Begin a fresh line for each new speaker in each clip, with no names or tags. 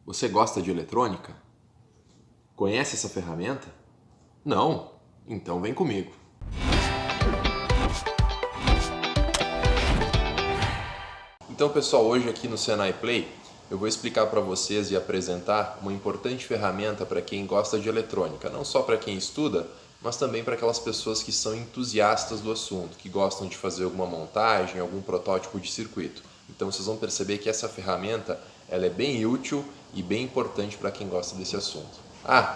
Você gosta de eletrônica? Conhece essa ferramenta? Não? Então vem comigo. Então, pessoal, hoje aqui no Senai Play eu vou explicar para vocês e apresentar uma importante ferramenta para quem gosta de eletrônica, não só para quem estuda, mas também para aquelas pessoas que são entusiastas do assunto, que gostam de fazer alguma montagem, algum protótipo de circuito. Então vocês vão perceber que essa ferramenta ela é bem útil e bem importante para quem gosta desse assunto.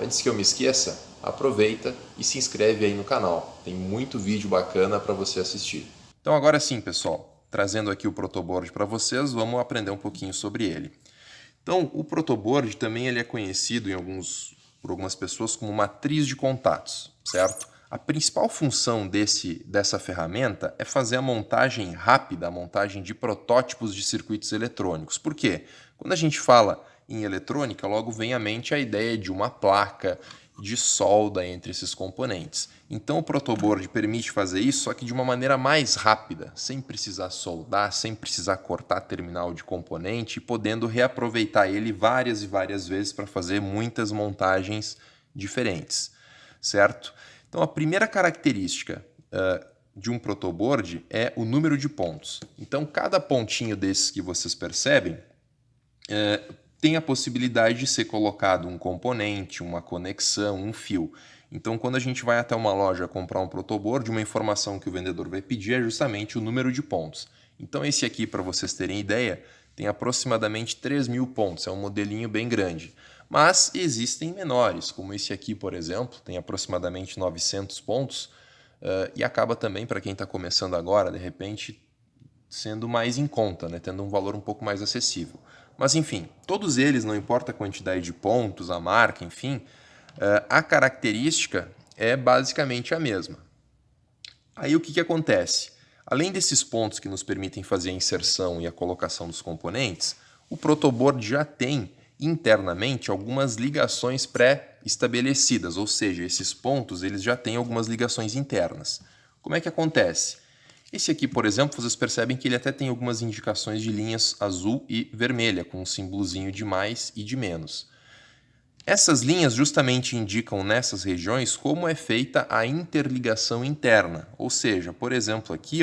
Antes que eu me esqueça, aproveita e se inscreve aí no canal. Tem muito vídeo bacana para você assistir. Então agora sim, pessoal, trazendo aqui o protoboard para vocês, vamos aprender um pouquinho sobre ele. Então, o protoboard também ele é conhecido por algumas pessoas como matriz de contatos, certo? A principal função dessa ferramenta é fazer a montagem rápida, a montagem de protótipos de circuitos eletrônicos. Por quê? Quando a gente fala em eletrônica, logo vem à mente a ideia de uma placa, de solda entre esses componentes. Então o protoboard permite fazer isso, só que de uma maneira mais rápida, sem precisar soldar, sem precisar cortar terminal de componente, podendo reaproveitar ele várias e várias vezes para fazer muitas montagens diferentes, certo? Então a primeira característica de um protoboard é o número de pontos. Então cada pontinho desses que vocês percebem tem a possibilidade de ser colocado um componente, uma conexão, um fio. Então, quando a gente vai até uma loja comprar um protoboard, uma informação que o vendedor vai pedir é justamente o número de pontos. Então, esse aqui, para vocês terem ideia, tem aproximadamente 3.000 pontos, é um modelinho bem grande. Mas existem menores, como esse aqui, por exemplo, tem aproximadamente 900 pontos e acaba também, para quem está começando agora, de repente, sendo mais em conta, né? Tendo um valor um pouco mais acessível. Mas enfim, todos eles, não importa a quantidade de pontos, a marca, enfim, a característica é basicamente a mesma. Aí o que acontece? Além desses pontos que nos permitem fazer a inserção e a colocação dos componentes, o protoboard já tem internamente algumas ligações pré-estabelecidas, ou seja, esses pontos eles já têm algumas ligações internas. Como é que acontece? Esse aqui, por exemplo, vocês percebem que ele até tem algumas indicações de linhas azul e vermelha, com um símbolozinho de mais e de menos. Essas linhas justamente indicam nessas regiões como é feita a interligação interna, ou seja, por exemplo aqui,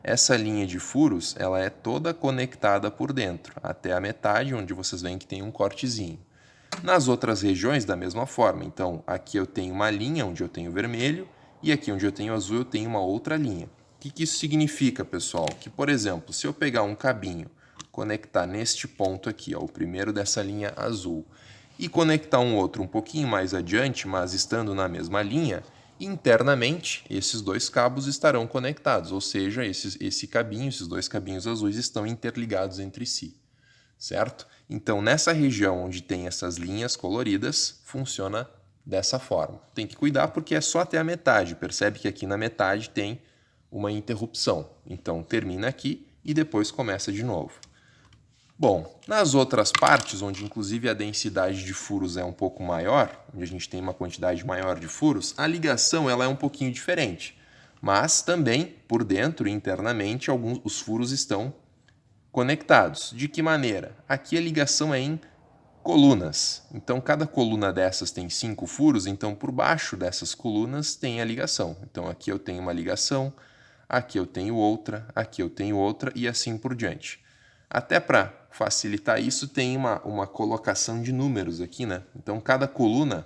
essa linha de furos ela é toda conectada por dentro, até a metade, onde vocês veem que tem um cortezinho. Nas outras regiões, da mesma forma, então aqui eu tenho uma linha onde eu tenho vermelho e aqui onde eu tenho azul eu tenho uma outra linha. O que isso significa, pessoal? Que, por exemplo, se eu pegar um cabinho, conectar neste ponto aqui, o primeiro dessa linha azul, e conectar um outro um pouquinho mais adiante, mas estando na mesma linha, internamente esses dois cabos estarão conectados, ou seja, esses dois cabinhos azuis estão interligados entre si, certo? Então, nessa região onde tem essas linhas coloridas, funciona dessa forma. Tem que cuidar porque é só até a metade, percebe que aqui na metade tem uma interrupção. Então termina aqui e depois começa de novo. Bom, nas outras partes, onde inclusive a densidade de furos é um pouco maior, onde a gente tem uma quantidade maior de furos, a ligação ela é um pouquinho diferente. Mas também, por dentro, internamente, os furos estão conectados. De que maneira? Aqui a ligação é em colunas. Então, cada coluna dessas tem 5 furos, então por baixo dessas colunas tem a ligação. Então, aqui eu tenho uma ligação, aqui eu tenho outra e assim por diante. Até para facilitar isso, tem uma colocação de números aqui, né? Então, cada coluna,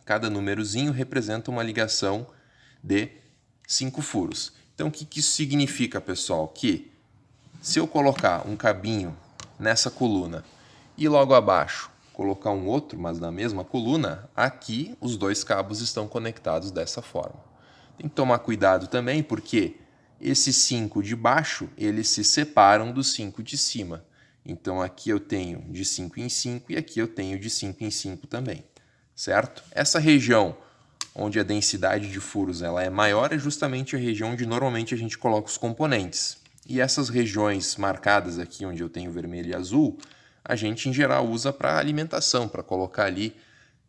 cada númerozinho representa uma ligação de 5 furos. Então, o que isso significa, pessoal? Que se eu colocar um cabinho nessa coluna e logo abaixo colocar um outro, mas na mesma coluna, aqui os dois cabos estão conectados dessa forma. Tem que tomar cuidado também porque esses 5 de baixo, eles se separam dos 5 de cima. Então aqui eu tenho de 5 em 5 e aqui eu tenho de 5 em 5 também, certo? Essa região onde a densidade de furos ela é maior é justamente a região onde normalmente a gente coloca os componentes. E essas regiões marcadas aqui, onde eu tenho vermelho e azul, a gente em geral usa para alimentação, para colocar ali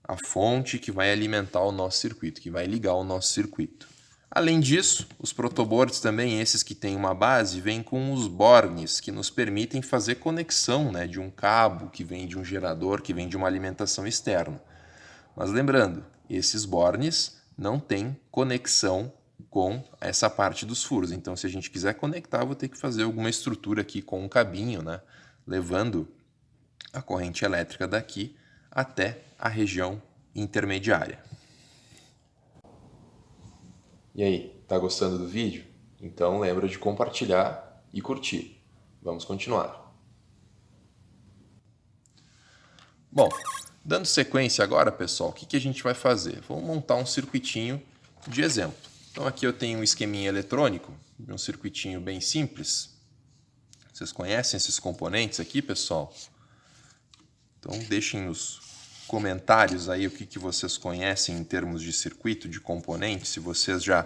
a fonte que vai alimentar o nosso circuito, que vai ligar o nosso circuito. Além disso, os protoboards também, esses que têm uma base, vêm com os bornes, que nos permitem fazer conexão, né, de um cabo que vem de um gerador, que vem de uma alimentação externa. Mas lembrando, esses bornes não têm conexão com essa parte dos furos. Então, se a gente quiser conectar, eu vou ter que fazer alguma estrutura aqui com um cabinho, né, levando a corrente elétrica daqui até a região intermediária. E aí, tá gostando do vídeo? Então lembra de compartilhar e curtir. Vamos continuar. Bom, dando sequência agora, pessoal, o que a gente vai fazer? Vamos montar um circuitinho de exemplo. Então aqui eu tenho um esqueminha eletrônico, um circuitinho bem simples. Vocês conhecem esses componentes aqui, pessoal? Então deixem nos comentários aí o que vocês conhecem em termos de circuito, de componentes, se vocês já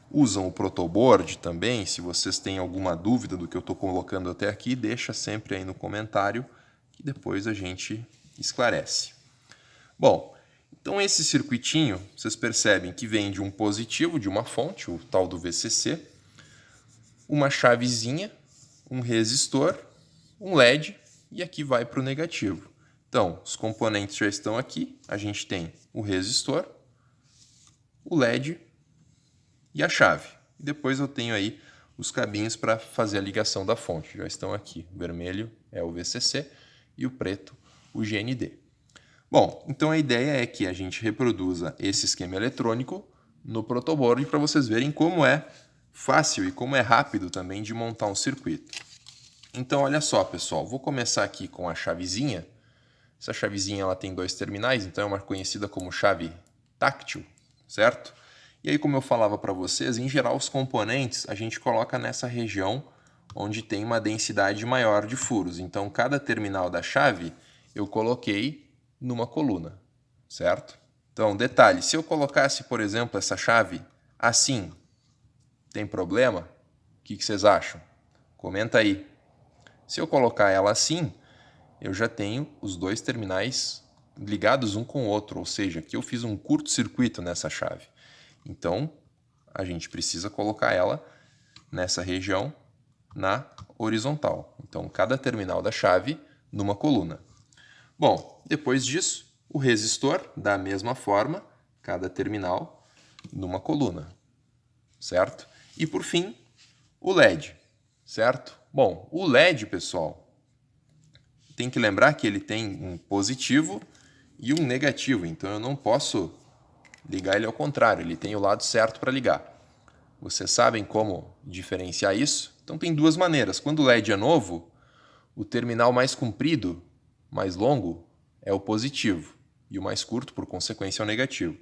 usam o protoboard também, se vocês têm alguma dúvida do que eu estou colocando até aqui, deixa sempre aí no comentário que depois a gente esclarece. Bom, então esse circuitinho, vocês percebem que vem de um positivo, de uma fonte, o tal do VCC, uma chavezinha, um resistor, um LED e aqui vai para o negativo. Então, os componentes já estão aqui. A gente tem o resistor, o LED e a chave. E depois eu tenho aí os cabinhos para fazer a ligação da fonte. Já estão aqui. O vermelho é o VCC e o preto o GND. Bom, então a ideia é que a gente reproduza esse esquema eletrônico no protoboard para vocês verem como é fácil e como é rápido também de montar um circuito. Então, olha só, pessoal. Vou começar aqui com a chavezinha. Essa chavezinha ela tem 2 terminais, então é uma conhecida como chave táctil, certo? E aí, como eu falava para vocês, em geral os componentes a gente coloca nessa região onde tem uma densidade maior de furos. Então, cada terminal da chave eu coloquei numa coluna, certo? Então, detalhe, se eu colocasse, por exemplo, essa chave assim, tem problema? O que vocês acham? Comenta aí. Se eu colocar ela assim, eu já tenho os 2 terminais ligados um com o outro, ou seja, aqui eu fiz um curto-circuito nessa chave. Então, a gente precisa colocar ela nessa região na horizontal. Então, cada terminal da chave numa coluna. Bom, depois disso, o resistor, da mesma forma, cada terminal numa coluna, certo? E por fim, o LED, certo? Bom, o LED, pessoal, tem que lembrar que ele tem um positivo e um negativo, então eu não posso ligar ele ao contrário, ele tem o lado certo para ligar. Vocês sabem como diferenciar isso? Então tem 2 maneiras. Quando o LED é novo, o terminal mais comprido, mais longo, é o positivo e o mais curto, por consequência, é o negativo.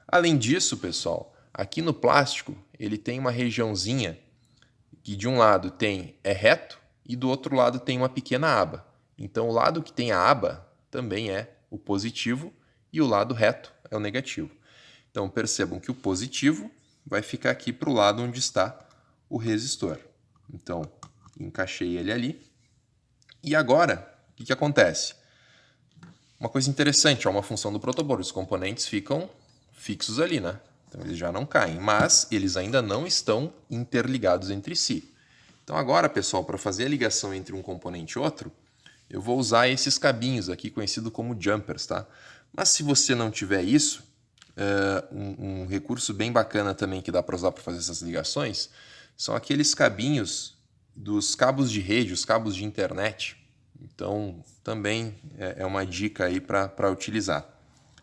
Além disso, pessoal, aqui no plástico ele tem uma regiãozinha que de um lado é reto e do outro lado tem uma pequena aba. Então, o lado que tem a aba também é o positivo e o lado reto é o negativo. Então, percebam que o positivo vai ficar aqui para o lado onde está o resistor. Então, encaixei ele ali. E agora, o que acontece? Uma coisa interessante, uma função do protoboard, os componentes ficam fixos ali, né? Então, eles já não caem, mas eles ainda não estão interligados entre si. Então, agora, pessoal, para fazer a ligação entre um componente e outro, eu vou usar esses cabinhos aqui, conhecido como jumpers, tá? Mas se você não tiver isso, um recurso bem bacana também que dá para usar para fazer essas ligações são aqueles cabinhos dos cabos de rede, os cabos de internet. Então, também é uma dica aí para utilizar.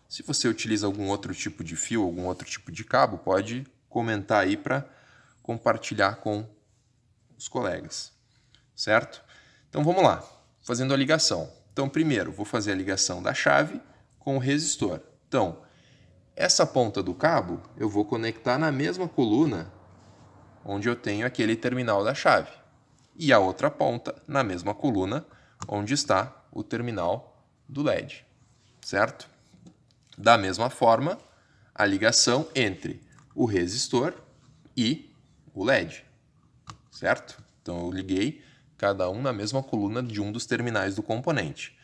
Se você utiliza algum outro tipo de fio, algum outro tipo de cabo, pode comentar aí para compartilhar com os colegas, certo? Então, vamos lá. Fazendo a ligação. Então, primeiro, vou fazer a ligação da chave com o resistor. Então, essa ponta do cabo eu vou conectar na mesma coluna onde eu tenho aquele terminal da chave. E a outra ponta na mesma coluna onde está o terminal do LED, certo? Da mesma forma, a ligação entre o resistor e o LED, certo? Então, eu liguei cada um na mesma coluna de um dos terminais do componente.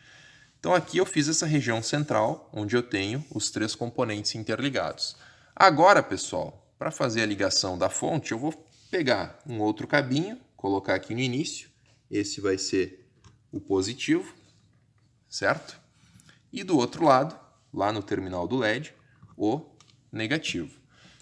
Então aqui eu fiz essa região central, onde eu tenho os 3 componentes interligados. Agora, pessoal, para fazer a ligação da fonte, eu vou pegar um outro cabinho, colocar aqui no início. Esse vai ser o positivo, certo? E do outro lado, lá no terminal do LED, o negativo.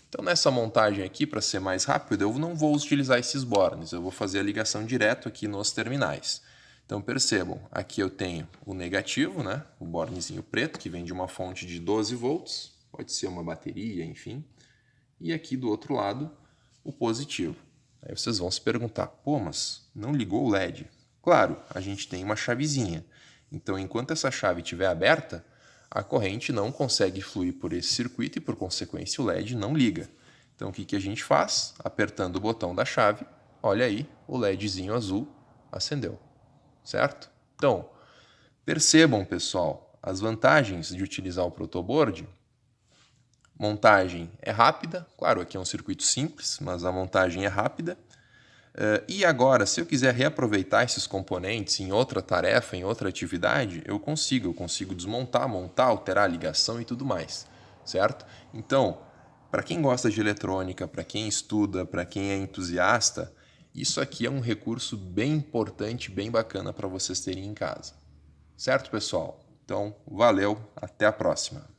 Então, nessa montagem aqui, para ser mais rápido, eu não vou utilizar esses bornes, eu vou fazer a ligação direto aqui nos terminais. Então, percebam, aqui eu tenho o negativo, né? O bornezinho preto, que vem de uma fonte de 12 volts, pode ser uma bateria, enfim. E aqui do outro lado, o positivo. Aí vocês vão se perguntar, pô, mas não ligou o LED? Claro, a gente tem uma chavezinha. Então, enquanto essa chave estiver aberta, a corrente não consegue fluir por esse circuito e, por consequência, o LED não liga. Então, o que a gente faz? Apertando o botão da chave, olha aí, o LEDzinho azul acendeu, certo? Então, percebam, pessoal, as vantagens de utilizar o protoboard. Montagem é rápida, claro, aqui é um circuito simples, mas a montagem é rápida. E agora, se eu quiser reaproveitar esses componentes em outra tarefa, em outra atividade, eu consigo desmontar, montar, alterar a ligação e tudo mais, certo? Então, para quem gosta de eletrônica, para quem estuda, para quem é entusiasta, isso aqui é um recurso bem importante, bem bacana para vocês terem em casa. Certo, pessoal? Então, valeu, até a próxima!